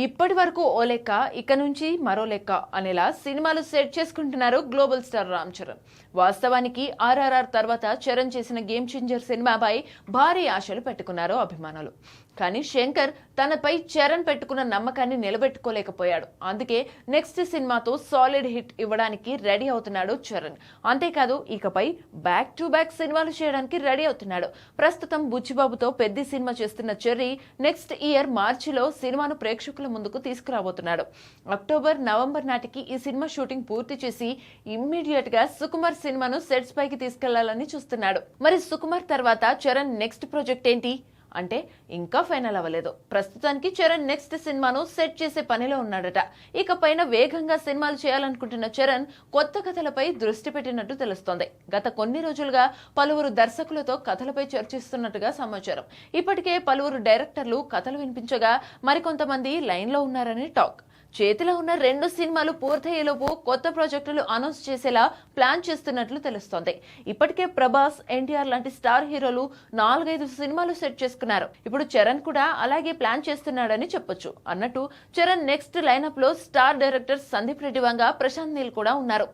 ఇప్పటి వరకు ఓ లెక్క, ఇక నుంచి మరో లెక్క అనేలా సినిమాలు సెట్ చేసుకుంటున్నారు గ్లోబల్ స్టార్ రామ్ చరణ్. వాస్తవానికి ఆర్ఆర్ఆర్ తర్వాత చరణ్ చేసిన గేమ్ చేంజర్ సినిమాపై భారీ ఆశలు పెట్టుకున్నారు అభిమానులు. కానీ శంకర్ తనపై చరణ్ పెట్టుకున్న నమ్మకాన్ని నిలబెట్టుకోలేకపోయాడు. అందుకే నెక్స్ట్ సినిమాతో సాలిడ్ హిట్ ఇవ్వడానికి రెడీ అవుతున్నాడు చరణ్. అంతేకాదు ఇకపై బ్యాక్ టు బ్యాక్ సినిమాలు చేయడానికి రెడీ అవుతున్నాడు. ప్రస్తుతం బుచ్చిబాబుతో పెద్ద సినిమా చేస్తున్న చెర్రీ నెక్స్ట్ ఇయర్ మార్చిలో సినిమాను ప్రేక్షకుల ముందుకు తీసుకురాబోతున్నాడు. అక్టోబర్, నవంబర్ నాటికి ఈ సినిమా షూటింగ్ పూర్తి చేసి ఇమ్మీడియట్ గా సుకుమార్ సినిమాను సెట్స్ పైకి తీసుకెళ్లాలని చూస్తున్నాడు. మరి సుకుమార్ తర్వాత చరణ్ నెక్స్ట్ ప్రాజెక్ట్ ఏంటి అంటే ఇంకా ఫైనల్ అవ్వలేదు. ప్రస్తుతానికి చరణ్ నెక్స్ట్ సినిమాను సెట్ చేసే పనిలో ఉన్నాడట. ఇకపైన వేగంగా సినిమాలు చేయాలనుకుంటున్న చరణ్ కొత్త కథలపై దృష్టి పెట్టినట్టు తెలుస్తోంది. గత కొన్ని రోజులుగా పలువురు దర్శకులతో కథలపై చర్చిస్తున్నట్టుగా సమాచారం. ఇప్పటికే పలువురు డైరెక్టర్లు కథలు వినిపించగా మరికొంతమంది లైన్లో ఉన్నారని టాక్. చేతిలో ఉన్న 2 సినిమాలు పూర్తయ్యేలోపు కొత్త ప్రాజెక్టులు అనౌన్స్ చేసేలా ప్లాన్ చేస్తున్నట్లు తెలుస్తోంది. ఇప్పటికే ప్రభాస్, ఎన్టీఆర్ లాంటి స్టార్ హీరోలు 4-5 సినిమాలు సెట్ చేసుకున్నారు. ఇప్పుడు చరణ్ కూడా అలాగే ప్లాన్ చేస్తున్నాడని చెప్పొచ్చు. అన్నట్టు చరణ్ నెక్స్ట్ లైనప్ లో స్టార్ డైరెక్టర్ సందీప్ రెడ్డి వంగ, ప్రశాంత్ నీల్ కూడా ఉన్నారు.